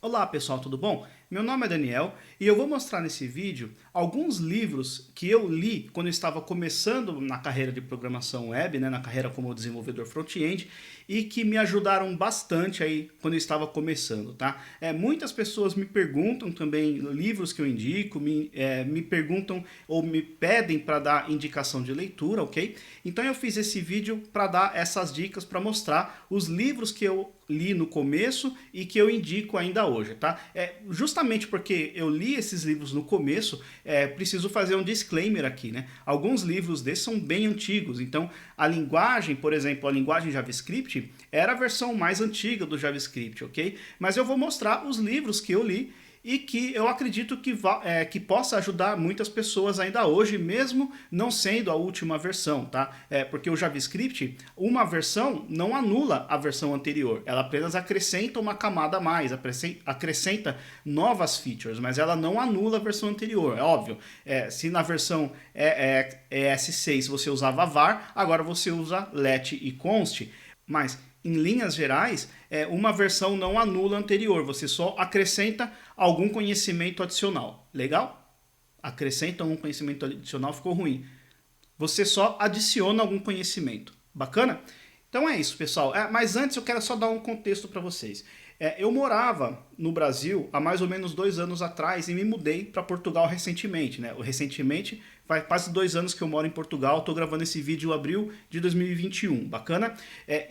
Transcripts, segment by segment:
Olá pessoal, tudo bom? Meu nome é Daniel e eu vou mostrar nesse vídeo alguns livros que eu li quando eu estava começando na carreira de programação web, na carreira como desenvolvedor front-end, e que me ajudaram bastante aí quando eu estava começando, tá? Muitas pessoas me perguntam também livros que eu indico, me perguntam ou me pedem para dar indicação de leitura, ok? Então eu fiz esse vídeo para dar essas dicas, para mostrar os livros que eu li no começo e que eu indico ainda hoje, tá? Justamente porque eu li esses livros no começo, preciso fazer um disclaimer aqui, né? Alguns livros desses são bem antigos, então a linguagem, por exemplo, a linguagem JavaScript era a versão mais antiga do JavaScript, ok? Mas eu vou mostrar os livros que eu li e que eu acredito que possa ajudar muitas pessoas ainda hoje, mesmo não sendo a última versão, tá? Porque o JavaScript, uma versão não anula a versão anterior, ela apenas acrescenta uma camada a mais, acrescenta novas features, mas ela não anula a versão anterior, é óbvio. Se na versão ES6 você usava var, agora você usa let e const, mas em linhas gerais, uma versão não anula a anterior, você só acrescenta algum conhecimento adicional. Legal? Acrescenta um conhecimento adicional, ficou ruim. Você só adiciona algum conhecimento. Bacana? Então é isso, pessoal. Mas antes eu quero só dar um contexto para vocês. Eu morava no Brasil há mais ou menos 2 anos atrás e me mudei para Portugal recentemente, né? Recentemente, faz quase 2 anos que eu moro em Portugal, estou gravando esse vídeo em abril de 2021, bacana?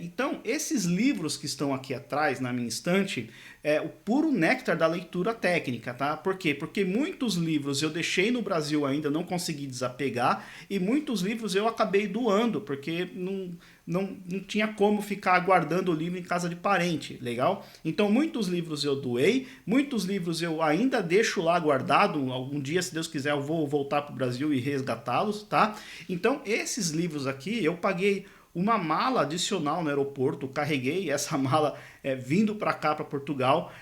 Então, esses livros que estão aqui atrás, na minha estante, é o puro néctar da leitura técnica, tá? Por quê? Porque muitos livros eu deixei no Brasil ainda, não consegui desapegar, e muitos livros eu acabei doando, porque não tinha como ficar guardando o livro em casa de parente, legal? Então muitos livros eu doei, muitos livros eu ainda deixo lá guardado, algum dia, se Deus quiser, eu vou voltar para o Brasil e resgatá-los, tá? Então esses livros aqui eu paguei uma mala adicional no aeroporto, carreguei essa mala vindo para cá, para Portugal,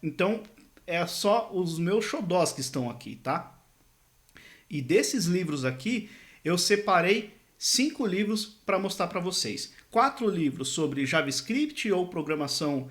então é só os meus xodós que estão aqui, tá? E desses livros aqui, eu separei 5 livros para mostrar para vocês. 4 livros sobre JavaScript ou programação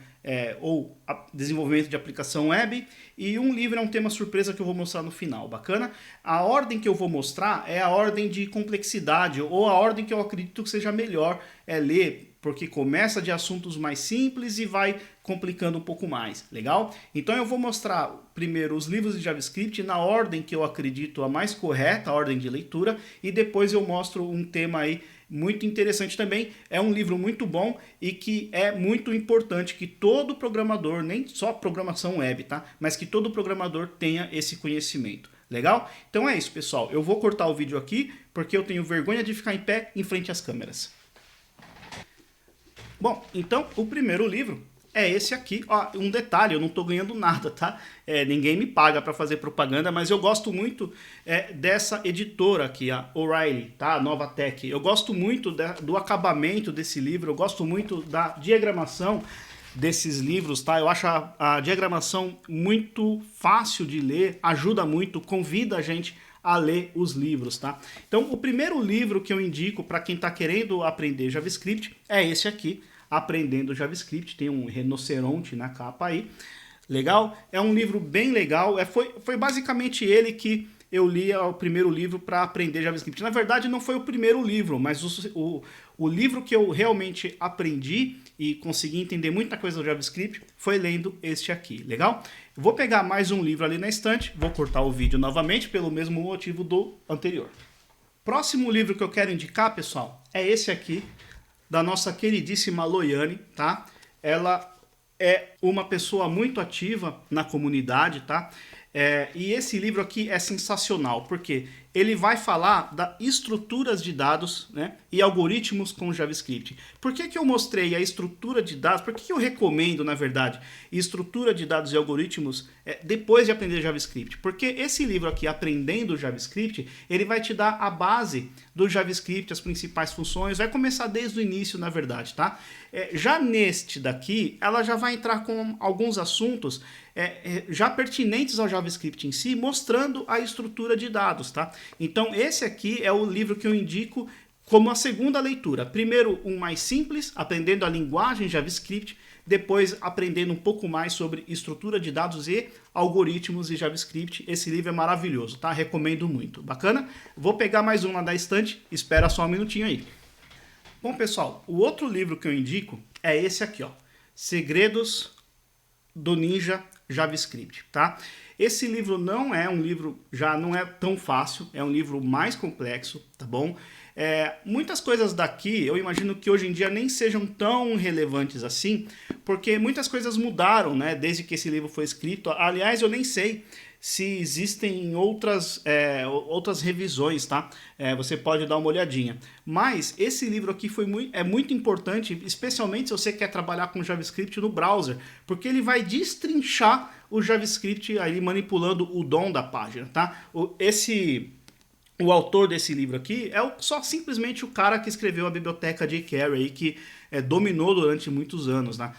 ou desenvolvimento de aplicação web, e um livro é um tema surpresa que eu vou mostrar no final, bacana? A ordem que eu vou mostrar é a ordem de complexidade, ou a ordem que eu acredito que seja melhor ler, porque começa de assuntos mais simples e vai complicando um pouco mais, legal? Então eu vou mostrar primeiro os livros de JavaScript na ordem que eu acredito a mais correta, a ordem de leitura, e depois eu mostro um tema aí muito interessante também. É um livro muito bom e que é muito importante que todo programador, nem só programação web, tá? Mas que todo programador tenha esse conhecimento. Legal? Então é isso, pessoal. Eu vou cortar o vídeo aqui porque eu tenho vergonha de ficar em pé em frente às câmeras. Bom, então o primeiro livro é esse aqui. Ó, um detalhe, eu não estou ganhando nada, tá? Ninguém me paga para fazer propaganda, mas eu gosto muito dessa editora aqui, a O'Reilly, tá? A Nova Tech. Eu gosto muito do acabamento desse livro, eu gosto muito da diagramação desses livros, tá? Eu acho a diagramação muito fácil de ler, ajuda muito, convida a gente a ler os livros, tá? Então, o primeiro livro que eu indico para quem está querendo aprender JavaScript é esse aqui, Aprendendo JavaScript, tem um rinoceronte na capa aí, legal? É um livro bem legal, foi basicamente ele que eu li o primeiro livro para aprender JavaScript. Na verdade, não foi o primeiro livro, mas o livro que eu realmente aprendi e consegui entender muita coisa do JavaScript foi lendo este aqui, legal? Eu vou pegar mais um livro ali na estante, vou cortar o vídeo novamente pelo mesmo motivo do anterior. Próximo livro que eu quero indicar, pessoal, é esse aqui, da nossa queridíssima Loiane, tá? Ela é uma pessoa muito ativa na comunidade, tá? E esse livro aqui é sensacional, porque ele vai falar das estruturas de dados, né, e algoritmos com JavaScript. Por que eu mostrei a estrutura de dados? Por que eu recomendo, na verdade, estrutura de dados e algoritmos depois de aprender JavaScript? Porque esse livro aqui, Aprendendo JavaScript, ele vai te dar a base do JavaScript, as principais funções, vai começar desde o início, na verdade, tá? Já neste daqui, ela já vai entrar com alguns assuntos já pertinentes ao JavaScript em si, mostrando a estrutura de dados, tá? Então esse aqui é o livro que eu indico como a segunda leitura. Primeiro, um mais simples, aprendendo a linguagem JavaScript. depois aprendendo um pouco mais sobre estrutura de dados e algoritmos e JavaScript. Esse livro é maravilhoso, tá? Recomendo muito. Bacana? Vou pegar mais um lá da estante, espera só um minutinho aí. Bom, pessoal, o outro livro que eu indico é esse aqui, ó. Segredos do Ninja JavaScript, tá? Esse livro não é um livro, já não é tão fácil, é um livro mais complexo, tá bom? Muitas coisas daqui, eu imagino que hoje em dia nem sejam tão relevantes assim, porque muitas coisas mudaram, né, desde que esse livro foi escrito. Aliás, eu nem sei se existem outras revisões, tá? Você pode dar uma olhadinha. Mas esse livro aqui é muito importante, especialmente se você quer trabalhar com JavaScript no browser, porque ele vai destrinchar o JavaScript aí manipulando o DOM da página, tá? O autor desse livro aqui é só simplesmente o cara que escreveu a biblioteca jQuery, que dominou durante muitos anos, né?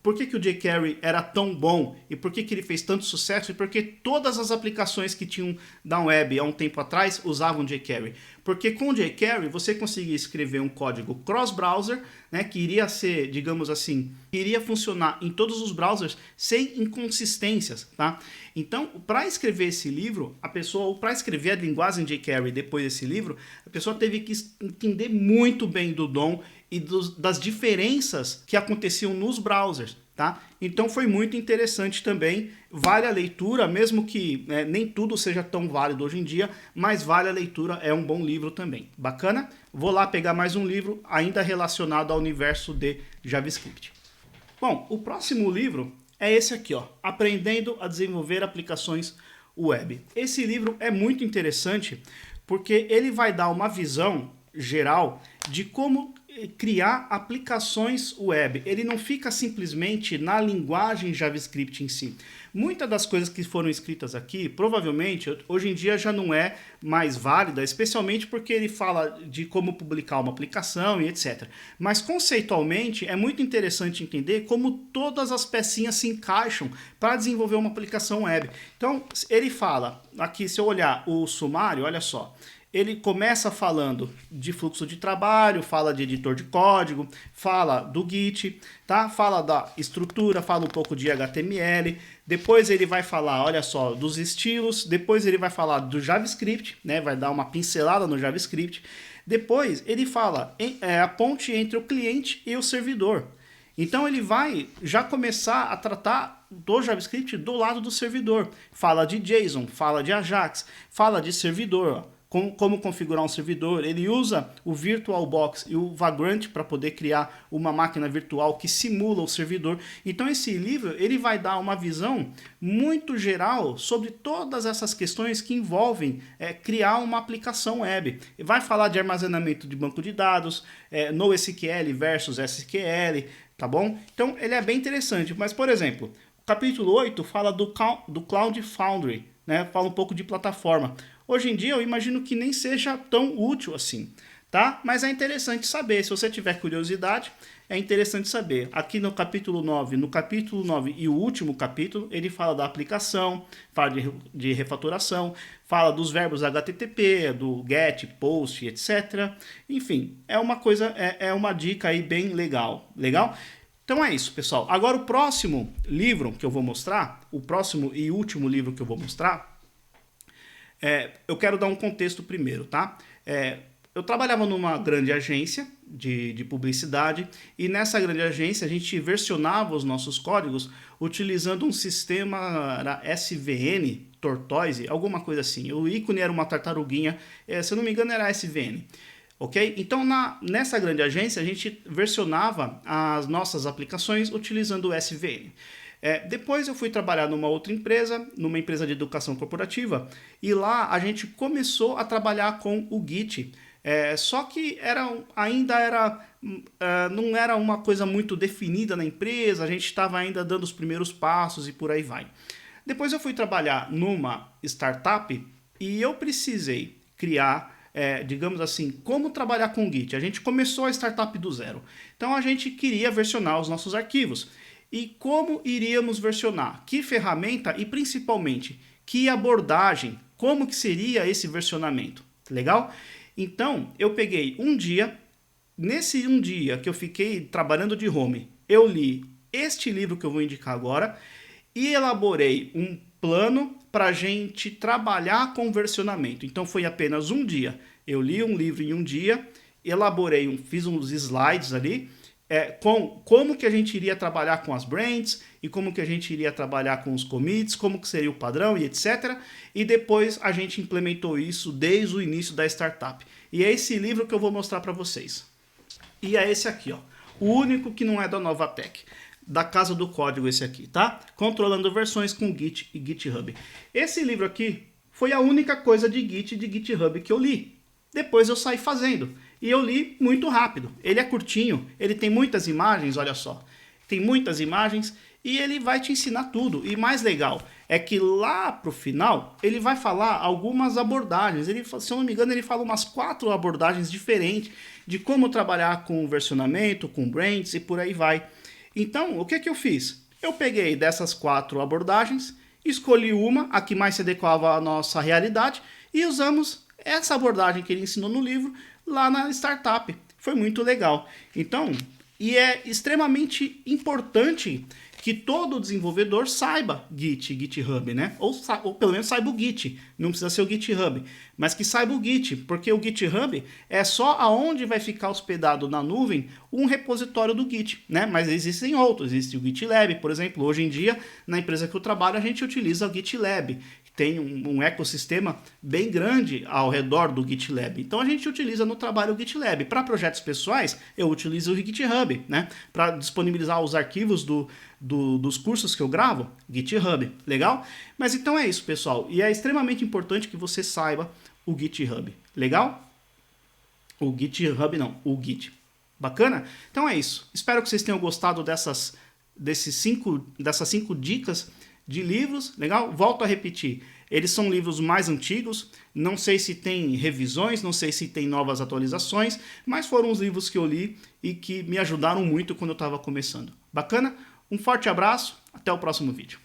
Por que o jQuery era tão bom e por que ele fez tanto sucesso e por que todas as aplicações que tinham da web há um tempo atrás usavam jQuery? Porque com o jQuery você conseguia escrever um código cross-browser, né, que iria ser, digamos assim, iria funcionar em todos os browsers sem inconsistências, tá? Então, para escrever esse livro, ou para escrever a linguagem jQuery depois desse livro, a pessoa teve que entender muito bem do DOM e das diferenças que aconteciam nos browsers, tá? Então foi muito interessante também, vale a leitura, mesmo que nem tudo seja tão válido hoje em dia, mas vale a leitura, é um bom livro também. Bacana? Vou lá pegar mais um livro ainda relacionado ao universo de JavaScript. Bom, o próximo livro é esse aqui, ó, Aprendendo a Desenvolver Aplicações Web. Esse livro é muito interessante porque ele vai dar uma visão geral de como criar aplicações web. Ele não fica simplesmente na linguagem JavaScript em si. Muitas das coisas que foram escritas aqui, provavelmente, hoje em dia já não é mais válida, especialmente porque ele fala de como publicar uma aplicação e etc. Mas conceitualmente é muito interessante entender como todas as pecinhas se encaixam para desenvolver uma aplicação web. Então, ele fala, aqui se eu olhar o sumário, olha só, ele começa falando de fluxo de trabalho, fala de editor de código, fala do Git, tá? Fala da estrutura, fala um pouco de HTML, depois ele vai falar, olha só, dos estilos, depois ele vai falar do JavaScript, né? Vai dar uma pincelada no JavaScript, depois ele fala a ponte entre o cliente e o servidor. Então ele vai já começar a tratar do JavaScript do lado do servidor. Fala de JSON, fala de Ajax, fala de servidor, ó. Como configurar um servidor, ele usa o VirtualBox e o Vagrant para poder criar uma máquina virtual que simula o servidor. Então esse livro ele vai dar uma visão muito geral sobre todas essas questões que envolvem criar uma aplicação web. Vai falar de armazenamento de banco de dados, NoSQL versus SQL, tá bom? Então ele é bem interessante, mas por exemplo, o capítulo 8 fala do Cloud Foundry, né? Fala um pouco de plataforma. Hoje em dia eu imagino que nem seja tão útil assim, tá? Mas é interessante saber, se você tiver curiosidade, é interessante saber. Aqui no capítulo 9 e o último capítulo, ele fala da aplicação, fala de refatoração, fala dos verbos HTTP, do GET, POST, etc. Enfim, é uma coisa, é uma dica aí bem legal, legal? Então é isso, pessoal. Agora o próximo livro que eu vou mostrar, o próximo e último livro que eu vou mostrar, eu quero dar um contexto primeiro, tá? Eu trabalhava numa grande agência de publicidade e nessa grande agência a gente versionava os nossos códigos utilizando um sistema SVN, Tortoise, alguma coisa assim. O ícone era uma tartaruguinha, se eu não me engano era SVN. Ok? Então, nessa grande agência, a gente versionava as nossas aplicações utilizando o SVN. Depois eu fui trabalhar numa outra empresa, numa empresa de educação corporativa, e lá a gente começou a trabalhar com o Git. Só que não era uma coisa muito definida na empresa, a gente estava ainda dando os primeiros passos e por aí vai. Depois eu fui trabalhar numa startup e eu precisei criar, digamos assim, como trabalhar com Git. A gente começou a startup do zero. Então a gente queria versionar os nossos arquivos. E como iríamos versionar? Que ferramenta e principalmente que abordagem? Como que seria esse versionamento? Legal? Então eu peguei um dia, nesse um dia que eu fiquei trabalhando de home, eu li este livro que eu vou indicar agora e elaborei um plano para a gente trabalhar com versionamento. Então foi apenas um dia. Eu li um livro em um dia, elaborei, fiz uns slides ali, com como que a gente iria trabalhar com as brands e como que a gente iria trabalhar com os commits, como que seria o padrão e etc. E depois a gente implementou isso desde o início da startup. E é esse livro que eu vou mostrar para vocês. E é esse aqui, ó. O único que não é da Novatec. Da Casa do Código esse aqui, tá? Controlando versões com Git e GitHub. Esse livro aqui foi a única coisa de Git e de GitHub que eu li. Depois eu saí fazendo. E eu li muito rápido. Ele é curtinho, ele tem muitas imagens, olha só. Tem muitas imagens e ele vai te ensinar tudo. E mais legal é que lá pro final ele vai falar algumas abordagens. Ele, se eu não me engano, ele fala umas 4 abordagens diferentes de como trabalhar com versionamento, com brands e por aí vai. Então, o que que eu fiz? Eu peguei dessas 4 abordagens, escolhi uma, a que mais se adequava à nossa realidade, e usamos essa abordagem que ele ensinou no livro lá na startup. Foi muito legal. Então, e é extremamente importante que todo desenvolvedor saiba Git, GitHub, né? Ou pelo menos saiba o Git, não precisa ser o GitHub, mas que saiba o Git, porque o GitHub é só aonde vai ficar hospedado na nuvem um repositório do Git, né? Mas existem outros, existe o GitLab, por exemplo. Hoje em dia, na empresa que eu trabalho, a gente utiliza o GitLab. Tem um ecossistema bem grande ao redor do GitLab. Então a gente utiliza no trabalho o GitLab. Para projetos pessoais, eu utilizo o GitHub, né? Para disponibilizar os arquivos dos cursos que eu gravo, GitHub. Legal? Mas então é isso, pessoal. E é extremamente importante que você saiba o GitHub. Legal? O GitHub não, o Git. Bacana? Então é isso. Espero que vocês tenham gostado dessas 5 dicas de livros, legal? Volto a repetir, eles são livros mais antigos, não sei se tem revisões, não sei se tem novas atualizações, mas foram os livros que eu li e que me ajudaram muito quando eu estava começando. Bacana? Um forte abraço, até o próximo vídeo.